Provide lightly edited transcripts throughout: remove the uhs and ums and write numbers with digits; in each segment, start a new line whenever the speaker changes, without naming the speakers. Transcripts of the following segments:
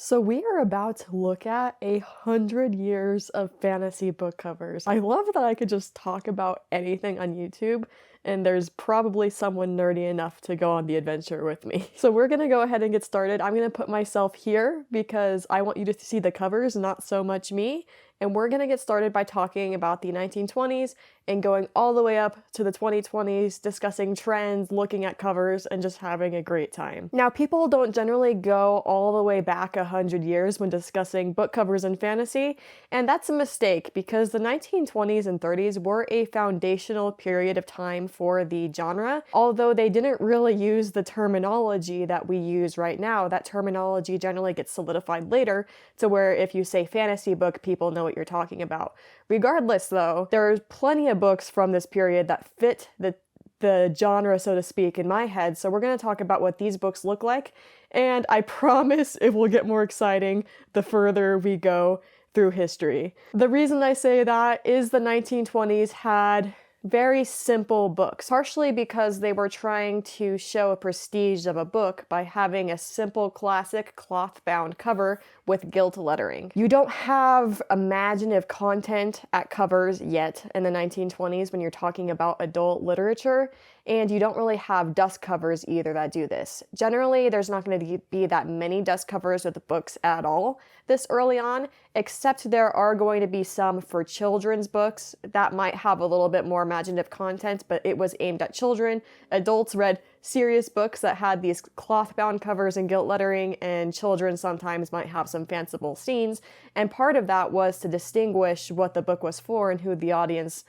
So we are about to look at 100 years of fantasy book covers. I love that I could just talk about anything on YouTube, and there's probably someone nerdy enough to go on the adventure with me. So we're gonna go ahead and get started. I'm gonna put myself here because I want you to see the covers, not so much me. And we're gonna get started by talking about the 1920s and going all the way up to the 2020s, discussing trends, looking at covers, and just having a great time. Now, people don't generally go all the way back 100 years when discussing book covers in fantasy, and that's a mistake because the 1920s and 30s were a foundational period of time for the genre. Although they didn't really use the terminology that we use right now, that terminology generally gets solidified later to where if you say fantasy book, people know what you're talking about. Regardless, though, there's plenty of books from this period that fit the genre, so to speak, in my head. So we're going to talk about what these books look like, and I promise it will get more exciting the further we go through history. The reason I say that is the 1920s had very simple books, partially because they were trying to show a prestige of a book by having a simple classic cloth-bound cover with gilt lettering. You don't have imaginative content at covers yet in the 1920s when you're talking about adult literature, and you don't really have dust covers either that do this. Generally, there's not going to be that many dust covers with the books at all this early on, except there are going to be some for children's books that might have a little bit more imaginative content, but it was aimed at children. Adults read serious books that had these cloth-bound covers and gilt lettering, and children sometimes might have some fanciful scenes, and part of that was to distinguish what the book was for and who the audience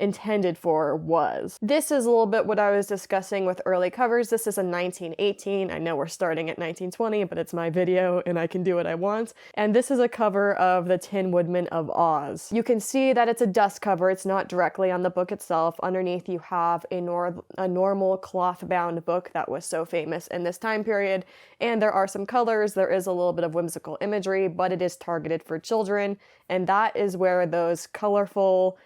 intended for was. This is a little bit what I was discussing with early covers. This is a 1918. I know we're starting at 1920, but it's my video and I can do what I want. And this is a cover of The Tin Woodman of Oz. You can see that it's a dust cover. It's not directly on the book itself. Underneath you have a normal cloth-bound book that was so famous in this time period. And there are some colors. There is a little bit of whimsical imagery, but it is targeted for children. And that is where those colorful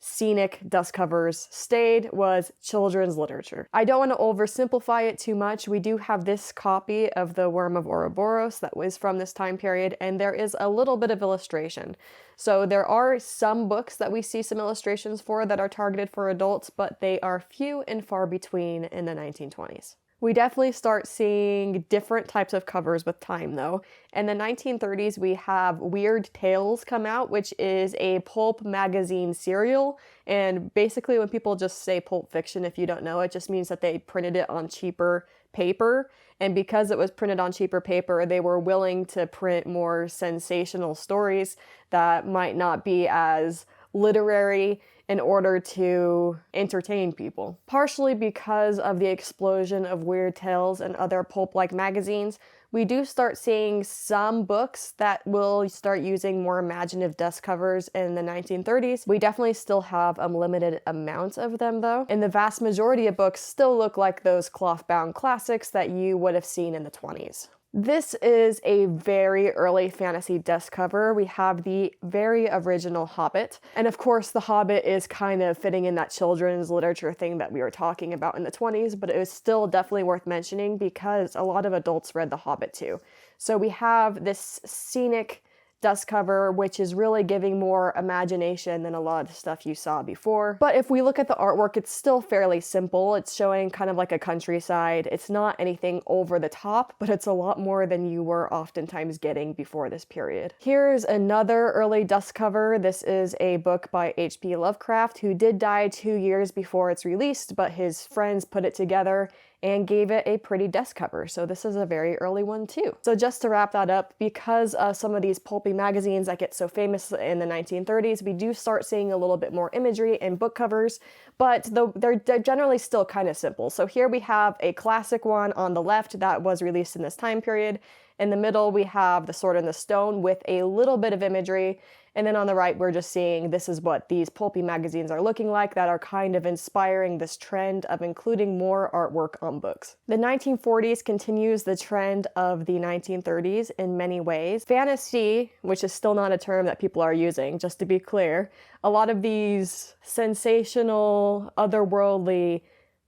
scenic dust covers stayed, was children's literature. I don't want to oversimplify it too much. We do have this copy of The Worm of Ouroboros that was from this time period, and there is a little bit of illustration. So there are some books that we see some illustrations for that are targeted for adults, but they are few and far between in the 1920s. We definitely start seeing different types of covers with time, though. In the 1930s, we have Weird Tales come out, which is a pulp magazine serial. And basically, when people just say pulp fiction, if you don't know, it just means that they printed it on cheaper paper. And because it was printed on cheaper paper, they were willing to print more sensational stories that might not be as literary in order to entertain people. Partially because of the explosion of Weird Tales and other pulp-like magazines, we do start seeing some books that will start using more imaginative dust covers in the 1930s. We definitely still have a limited amount of them, though, and the vast majority of books still look like those cloth-bound classics that you would have seen in the 20s. This is a very early fantasy dust cover. We have the very original Hobbit. And of course, the Hobbit is kind of fitting in that children's literature thing that we were talking about in the 20s, but it was still definitely worth mentioning because a lot of adults read the Hobbit too. So we have this scenic dust cover, which is really giving more imagination than a lot of stuff you saw before. But if we look at the artwork, it's still fairly simple. It's showing kind of like a countryside. It's not anything over the top, but it's a lot more than you were oftentimes getting before this period. Here's another early dust cover. This is a book by H.P. Lovecraft, who did die 2 years before it's released, but his friends put it together and gave it a pretty dust cover. So this is a very early one too. So just to wrap that up, because of some of these pulpy magazines that get so famous in the 1930s, we do start seeing a little bit more imagery in book covers, but they're generally still kind of simple. So here we have a classic one on the left that was released in this time period. In the middle, we have The Sword and the Stone with a little bit of imagery. And then on the right, we're just seeing this is what these pulpy magazines are looking like that are kind of inspiring this trend of including more artwork on books. The 1940s continues the trend of the 1930s in many ways. Fantasy, which is still not a term that people are using, just to be clear, a lot of these sensational, otherworldly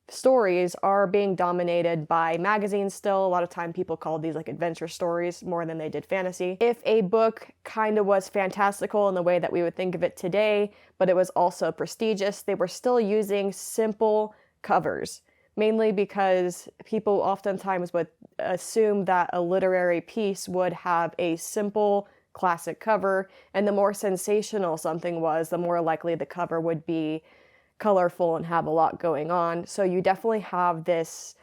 stories are being dominated by magazines still. A lot of time people called these like adventure stories more than they did fantasy. If a book kind of was fantastical in the way that we would think of it today, but it was also prestigious, they were still using simple covers, mainly because people oftentimes would assume that a literary piece would have a simple classic cover, and the more sensational something was, the more likely the cover would be colorful and have a lot going on. So you definitely have this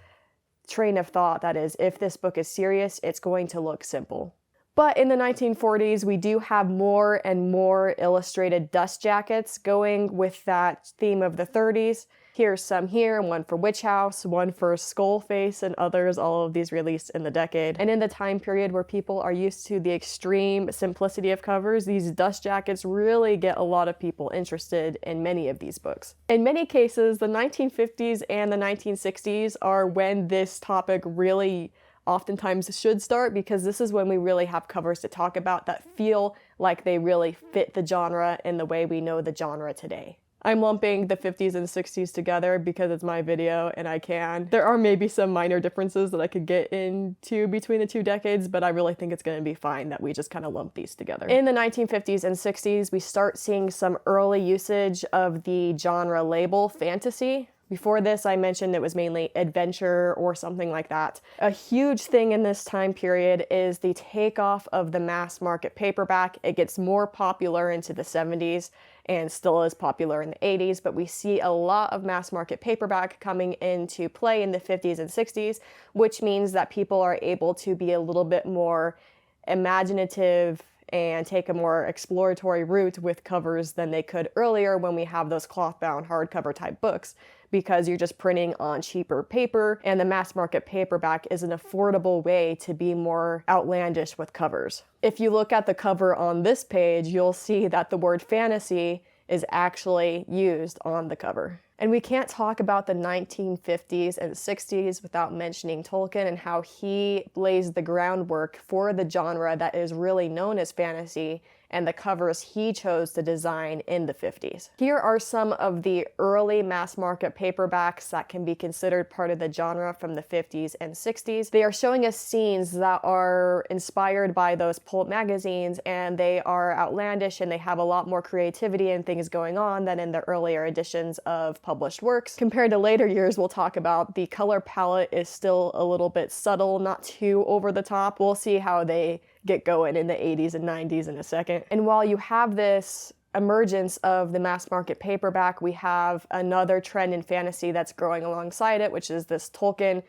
train of thought that is, if this book is serious, it's going to look simple. But in the 1940s, we do have more and more illustrated dust jackets going with that theme of the 30s. Here's some here, one for Witch House, one for Skull Face, and others, all of these released in the decade. And in the time period where people are used to the extreme simplicity of covers, these dust jackets really get a lot of people interested in many of these books. In many cases, the 1950s and the 1960s are when this topic really oftentimes should start, because this is when we really have covers to talk about that feel like they really fit the genre in the way we know the genre today. I'm lumping the 50s and 60s together because it's my video and I can. There are maybe some minor differences that I could get into between the two decades, but I really think it's going to be fine that we just kind of lump these together. In the 1950s and 60s, we start seeing some early usage of the genre label fantasy. Before this, I mentioned it was mainly adventure or something like that. A huge thing in this time period is the takeoff of the mass market paperback. It gets more popular into the 70s and still is popular in the 80s, but we see a lot of mass market paperback coming into play in the 50s and 60s, which means that people are able to be a little bit more imaginative and take a more exploratory route with covers than they could earlier when we have those cloth-bound hardcover type books, because you're just printing on cheaper paper, and the mass market paperback is an affordable way to be more outlandish with covers. If you look at the cover on this page, you'll see that the word fantasy is actually used on the cover. And we can't talk about the 1950s and 60s without mentioning Tolkien and how he blazed the groundwork for the genre that is really known as fantasy and the covers he chose to design in the 50s. Here are some of the early mass market paperbacks that can be considered part of the genre from the 50s and 60s. They are showing us scenes that are inspired by those pulp magazines, and they are outlandish and they have a lot more creativity and things going on than in the earlier editions of published works. Compared to later years, we'll talk about the color palette is still a little bit subtle, not too over the top. We'll see how they get going in the 80s and 90s in a second. And while you have this emergence of the mass market paperback, we have another trend in fantasy that's growing alongside it, which is this Tolkien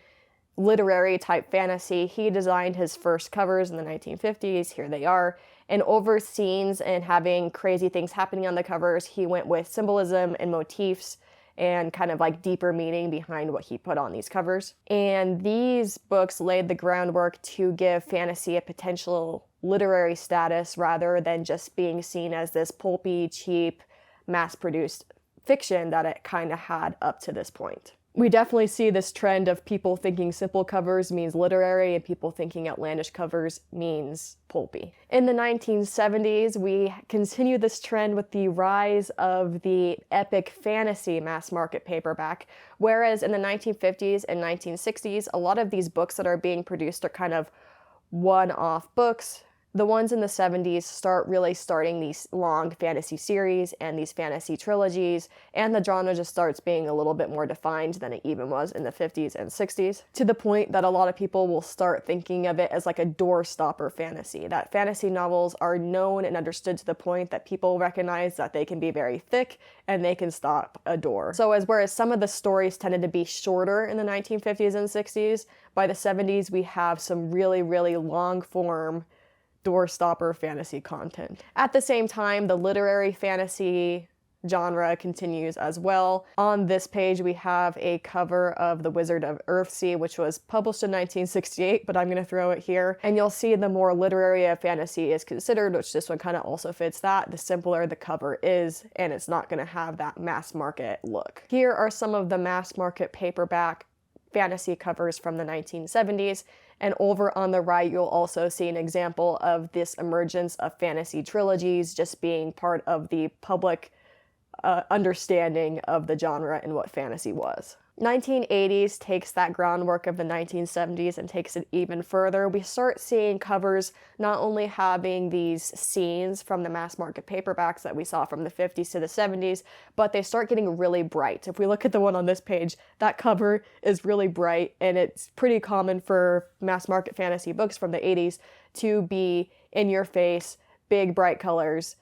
literary type fantasy. He designed his first covers in the 1950s. Here they are. And over scenes and having crazy things happening on the covers, he went with symbolism and motifs and kind of like deeper meaning behind what he put on these covers. And these books laid the groundwork to give fantasy a potential literary status rather than just being seen as this pulpy, cheap, mass-produced fiction that it kind of had up to this point. We definitely see this trend of people thinking simple covers means literary and people thinking outlandish covers means pulpy. In the 1970s, we continue this trend with the rise of the epic fantasy mass market paperback, whereas in the 1950s and 1960s, a lot of these books that are being produced are kind of one-off books. The ones in the 70s start really starting these long fantasy series and these fantasy trilogies, and the genre just starts being a little bit more defined than it even was in the 50s and 60s, to the point that a lot of people will start thinking of it as like a doorstopper fantasy, that fantasy novels are known and understood to the point that people recognize that they can be very thick and they can stop a door. So whereas some of the stories tended to be shorter in the 1950s and 60s, by the 70s we have some really, really long form doorstopper fantasy content. At the same time, the literary fantasy genre continues as well. On this page, we have a cover of The Wizard of Earthsea, which was published in 1968, but I'm going to throw it here. And you'll see the more literary a fantasy is considered, which this one kind of also fits that, the simpler the cover is, and it's not going to have that mass market look. Here are some of the mass market paperback fantasy covers from the 1970s. And over on the right, you'll also see an example of this emergence of fantasy trilogies just being part of the public understanding of the genre and what fantasy was. 1980s takes that groundwork of the 1970s and takes it even further. We start seeing covers not only having these scenes from the mass market paperbacks that we saw from the 50s to the 70s, but they start getting really bright. If we look at the one on this page, that cover is really bright, and it's pretty common for mass market fantasy books from the 80s to be in your face, big bright colors.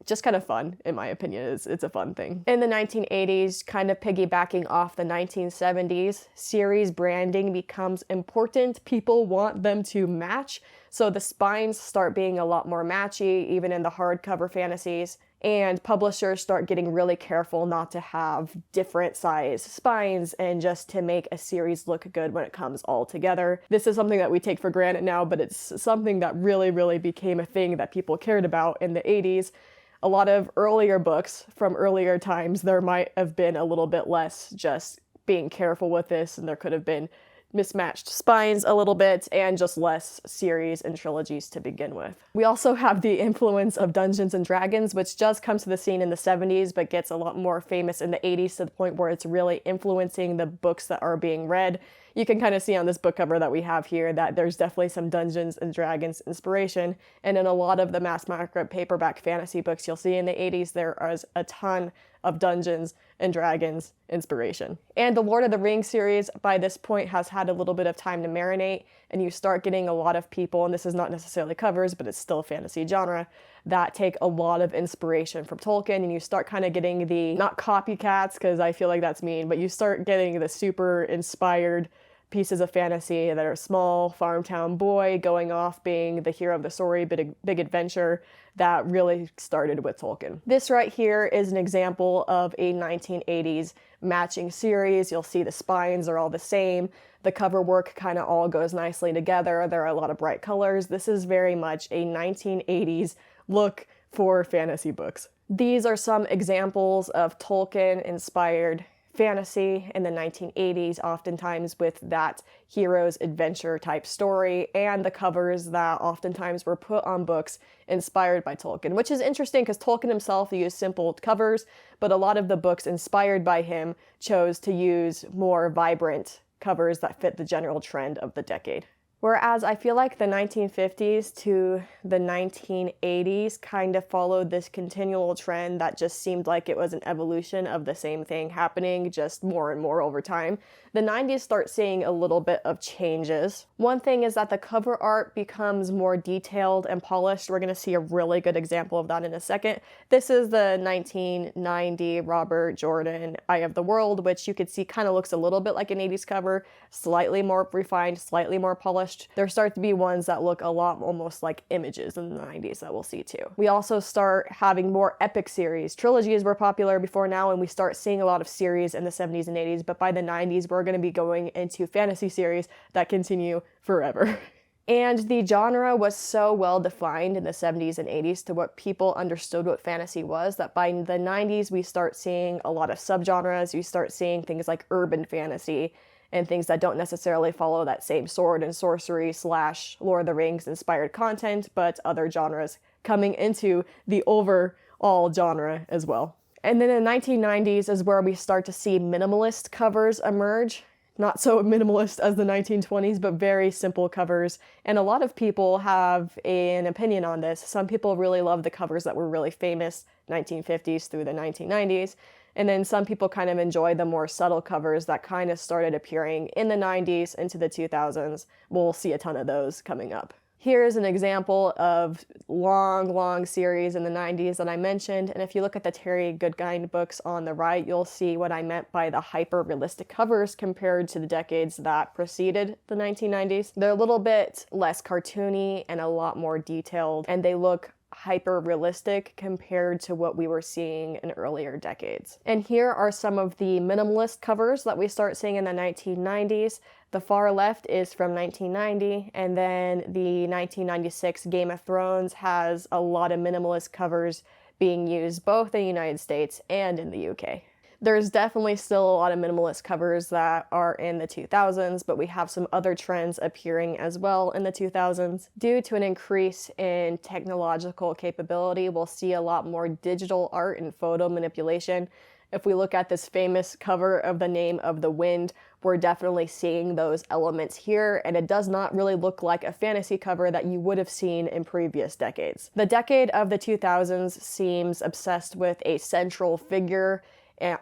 Just kind of fun, in my opinion. It's a fun thing. In the 1980s, kind of piggybacking off the 1970s, series branding becomes important. People want them to match, so the spines start being a lot more matchy, even in the hardcover fantasies. And publishers start getting really careful not to have different size spines and just to make a series look good when it comes all together. This is something that we take for granted now, but it's something that really, really became a thing that people cared about in the 80s. A lot of earlier books from earlier times, there might have been a little bit less just being careful with this, and there could have been mismatched spines a little bit, and just less series and trilogies to begin with. We also have the influence of Dungeons and Dragons, which just comes to the scene in the 70s, but gets a lot more famous in the 80s to the point where it's really influencing the books that are being read. You can kind of see on this book cover that we have here that there's definitely some Dungeons and Dragons inspiration, and in a lot of the mass market paperback fantasy books you'll see in the 80s, there is a ton of Dungeons and Dragons inspiration. And the Lord of the Rings series by this point has had a little bit of time to marinate, and you start getting a lot of people, and this is not necessarily covers, but it's still a fantasy genre, that take a lot of inspiration from Tolkien, and you start kind of getting the, not copycats, because I feel like that's mean, but you start getting the super inspired pieces of fantasy that are small farm town boy going off being the hero of the story, big adventure that really started with Tolkien. This right here is an example of a 1980s matching series. You'll see the spines are all the same. The cover work kind of all goes nicely together. There are a lot of bright colors. This is very much a 1980s look for fantasy books. These are some examples of Tolkien-inspired fantasy in the 1980s, oftentimes with that hero's adventure type story, and the covers that oftentimes were put on books inspired by Tolkien, which is interesting because Tolkien himself used simple covers, but a lot of the books inspired by him chose to use more vibrant covers that fit the general trend of the decade. Whereas I feel like the 1950s to the 1980s kind of followed this continual trend that just seemed like it was an evolution of the same thing happening, just more and more over time. The 90s start seeing a little bit of changes. One thing is that the cover art becomes more detailed and polished. We're going to see a really good example of that in a second. This is the 1990 Robert Jordan Eye of the World, which you could see kind of looks a little bit like an 80s cover, slightly more refined, slightly more polished. There start to be ones that look a lot almost like images in the 90s that we'll see too. We also start having more epic series. Trilogies were popular before now, and we start seeing a lot of series in the 70s and 80s, but by the 90s, we're going to be going into fantasy series that continue forever. And the genre was so well defined in the 70s and 80s to what people understood what fantasy was that by the 90s, we start seeing a lot of subgenres. You start seeing things like urban fantasy and things that don't necessarily follow that same sword and sorcery / Lord of the Rings inspired content, but other genres coming into the overall genre as well. And then in the 1990s is where we start to see minimalist covers emerge. Not so minimalist as the 1920s, but very simple covers. And a lot of people have an opinion on this. Some people really love the covers that were really famous 1950s through the 1990s. And then some people kind of enjoy the more subtle covers that kind of started appearing in the 90s into the 2000s. We'll see a ton of those coming up. Here's an example of long series in the 90s that I mentioned, and if you look at the Terry Goodkind books on the right, you'll see what I meant by the hyper-realistic covers compared to the decades that preceded the 1990s. They're a little bit less cartoony and a lot more detailed, and they look hyper-realistic compared to what we were seeing in earlier decades. And here are some of the minimalist covers that we start seeing in the 1990s. The far left is from 1990, and then the 1996 Game of Thrones has a lot of minimalist covers being used both in the United States and in the UK. There's definitely still a lot of minimalist covers that are in the 2000s, but we have some other trends appearing as well in the 2000s. Due to an increase in technological capability, we'll see a lot more digital art and photo manipulation. If we look at this famous cover of The Name of the Wind, we're definitely seeing those elements here, and it does not really look like a fantasy cover that you would have seen in previous decades. The decade of the 2000s seems obsessed with a central figure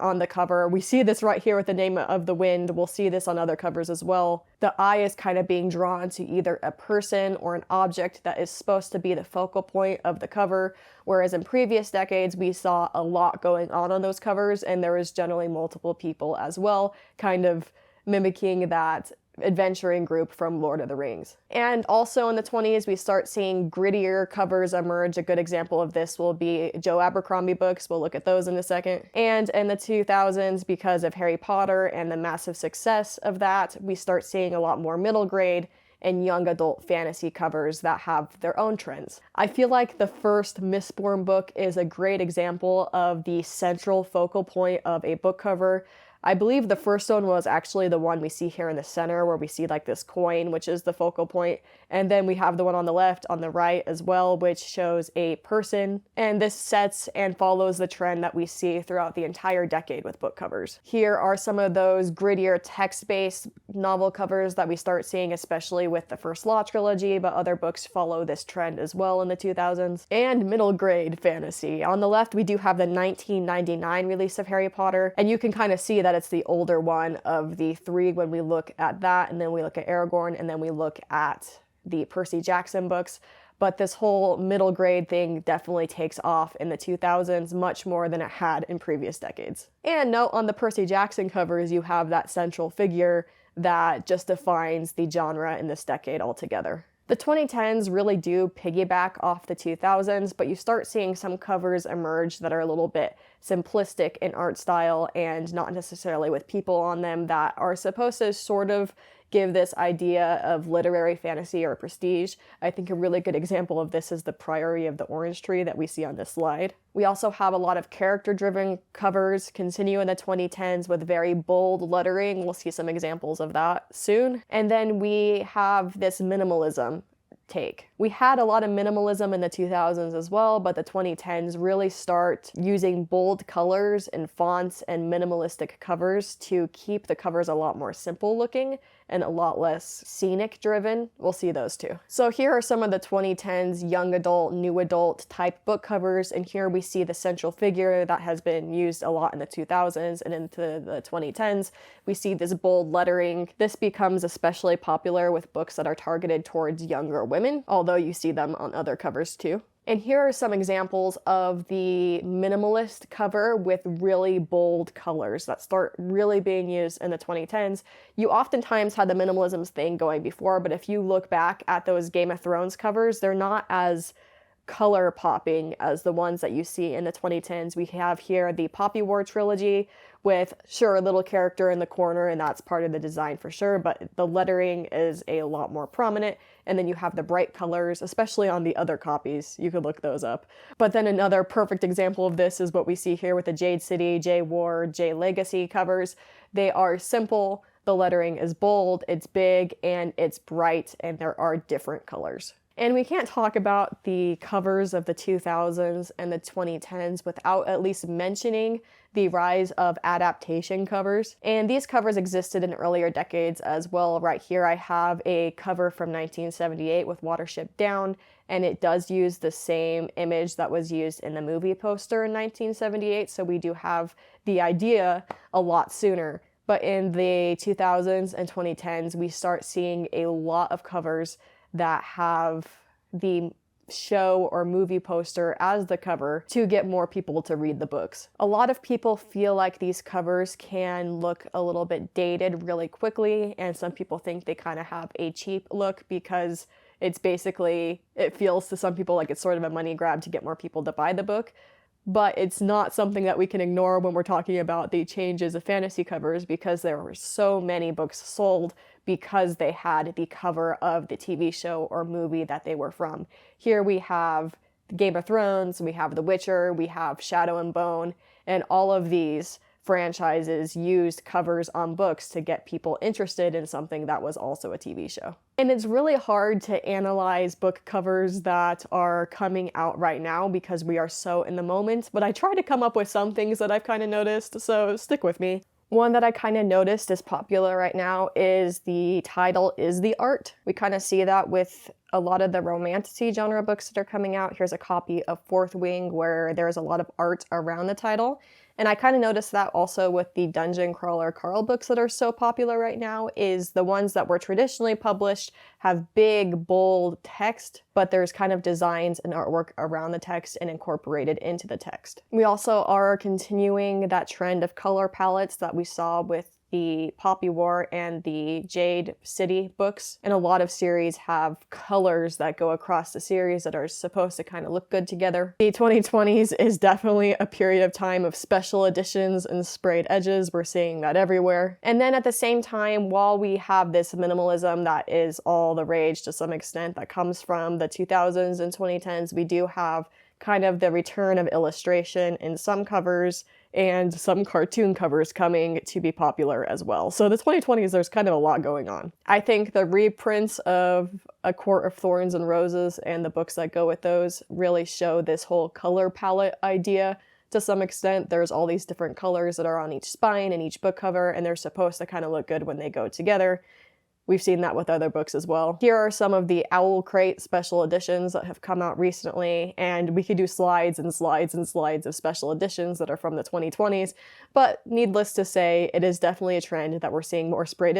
on the cover. We see this right here with The Name of the Wind. We'll see this on other covers as well. The eye is kind of being drawn to either a person or an object that is supposed to be the focal point of the cover, whereas in previous decades we saw a lot going on those covers, and there was generally multiple people as well, kind of mimicking that adventuring group from Lord of the Rings. And also in the 20s, we start seeing grittier covers emerge. A good example of this will be Joe Abercrombie books. We'll look at those in a second. And in the 2000s, because of Harry Potter and the massive success of that, we start seeing a lot more middle grade and young adult fantasy covers that have their own trends. I feel like the first Mistborn book is a great example of the central focal point of a book cover. I believe the first one was actually the one we see here in the center, where we see like this coin, which is the focal point. And then we have the one on the left, on the right as well, which shows a person. And this sets and follows the trend that we see throughout the entire decade with book covers. Here are some of those grittier text-based novel covers that we start seeing, especially with the First Law trilogy, but other books follow this trend as well in the 2000s. And middle grade fantasy. On the left, we do have the 1999 release of Harry Potter, and you can kind of see that it's the older one of the three when we look at that, and then we look at Aragorn, and then we look at the Percy Jackson books. But this whole middle grade thing definitely takes off in the 2000s much more than it had in previous decades. And note on the Percy Jackson covers, you have that central figure that just defines the genre in this decade altogether. The 2010s really do piggyback off the 2000s, but you start seeing some covers emerge that are a little bit simplistic in art style and not necessarily with people on them that are supposed to sort of give this idea of literary fantasy or prestige. I think a really good example of this is the Priory of the Orange Tree that we see on this slide. We also have a lot of character-driven covers continue in the 2010s with very bold lettering. We'll see some examples of that soon. And then we have this minimalism take. We had a lot of minimalism in the 2000s as well, but the 2010s really start using bold colors and fonts and minimalistic covers to keep the covers a lot more simple looking and a lot less scenic driven. We'll see those too. So here are some of the 2010s young adult, new adult type book covers, and here we see the central figure that has been used a lot in the 2000s and into the 2010s. We see this bold lettering. This becomes especially popular with books that are targeted towards younger women, although you see them on other covers too. And here are some examples of the minimalist cover with really bold colors that start really being used in the 2010s. You oftentimes had the minimalism thing going before, but if you look back at those Game of Thrones covers, they're not as color popping as the ones that you see in the 2010s. We have here the Poppy War trilogy with, sure, a little character in the corner, and that's part of the design for sure, but the lettering is a lot more prominent. And then you have the bright colors, especially on the other copies. You could look those up. But then another perfect example of this is what we see here with the Jade City, J War, J Legacy covers. They are simple, the lettering is bold, it's big, and it's bright, and there are different colors. And we can't talk about the covers of the 2000s and the 2010s without at least mentioning the rise of adaptation covers. And these covers existed in earlier decades as well. Right here I have a cover from 1978 with Watership Down, and it does use the same image that was used in the movie poster in 1978, so we do have the idea a lot sooner. But in the 2000s and 2010s, we start seeing a lot of covers that have the show or movie poster as the cover to get more people to read the books. A lot of people feel like these covers can look a little bit dated really quickly, and some people think they kind of have a cheap look because it's basically, it feels to some people like it's sort of a money grab to get more people to buy the book. But it's not something that we can ignore when we're talking about the changes of fantasy covers, because there were so many books sold because they had the cover of the TV show or movie that they were from. Here we have Game of Thrones, we have The Witcher, we have Shadow and Bone, and all of these franchises used covers on books to get people interested in something that was also a TV show. And it's really hard to analyze book covers that are coming out right now because we are so in the moment, but I try to come up with some things that I've kind of noticed, so stick with me. One that I kind of noticed is popular right now is the title is the art. We kind of see that with a lot of the romantasy genre books that are coming out. Here's a copy of Fourth Wing where there's a lot of art around the title. And I kind of noticed that also with the Dungeon Crawler Carl books that are so popular right now, is the ones that were traditionally published have big, bold text, but there's kind of designs and artwork around the text and incorporated into the text. We also are continuing that trend of color palettes that we saw with the Poppy War and the Jade City books, and a lot of series have colors that go across the series that are supposed to kind of look good together. The 2020s is definitely a period of time of special editions and sprayed edges. We're seeing that everywhere. And then at the same time, while we have this minimalism that is all the rage to some extent that comes from the 2000s and 2010s, we do have kind of the return of illustration in some covers and some cartoon covers coming to be popular as well. So the 2020s, there's kind of a lot going on. I think the reprints of A Court of Thorns and Roses and the books that go with those really show this whole color palette idea. To some extent, there's all these different colors that are on each spine and each book cover, and they're supposed to kind of look good when they go together. We've seen that with other books as well. Here are some of the Owl Crate special editions that have come out recently, and we could do slides and slides and slides of special editions that are from the 2020s, but needless to say, it is definitely a trend that we're seeing more sprayed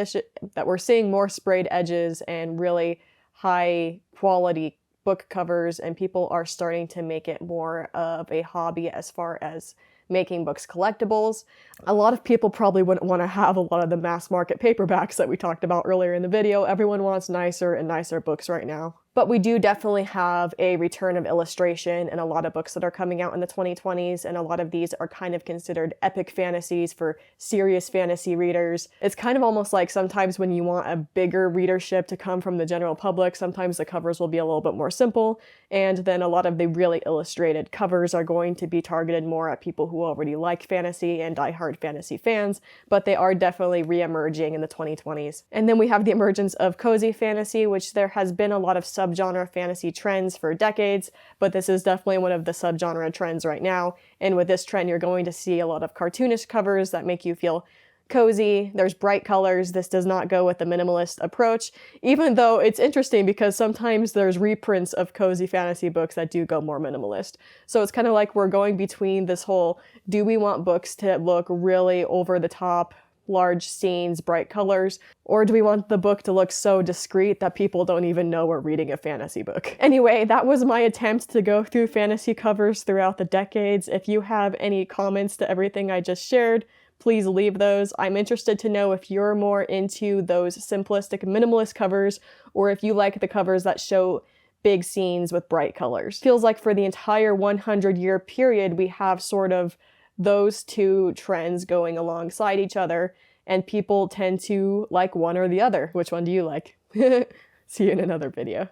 edges and really high quality book covers, and people are starting to make it more of a hobby as far as making books collectibles. A lot of people probably wouldn't want to have a lot of the mass market paperbacks that we talked about earlier in the video. Everyone wants nicer and nicer books right now. But we do definitely have a return of illustration in a lot of books that are coming out in the 2020s, and a lot of these are kind of considered epic fantasies for serious fantasy readers. It's kind of almost like sometimes when you want a bigger readership to come from the general public, sometimes the covers will be a little bit more simple, and then a lot of the really illustrated covers are going to be targeted more at people who already like fantasy and diehard fantasy fans, but they are definitely re-emerging in the 2020s. And then we have the emergence of cozy fantasy, which there has been a lot of subgenre fantasy trends for decades, but this is definitely one of the subgenre trends right now. And with this trend, you're going to see a lot of cartoonish covers that make you feel cozy. There's bright colors. This does not go with the minimalist approach, even though it's interesting because sometimes there's reprints of cozy fantasy books that do go more minimalist. So it's kind of like we're going between this whole, do we want books to look really over the top, large scenes, bright colors, or do we want the book to look so discreet that people don't even know we're reading a fantasy book? Anyway, that was my attempt to go through fantasy covers throughout the decades. If you have any comments to everything I just shared, please leave those. I'm interested to know if you're more into those simplistic minimalist covers, or if you like the covers that show big scenes with bright colors. Feels like for the entire 100-year period, we have sort of those two trends going alongside each other, and people tend to like one or the other. Which one do you like? See you in another video.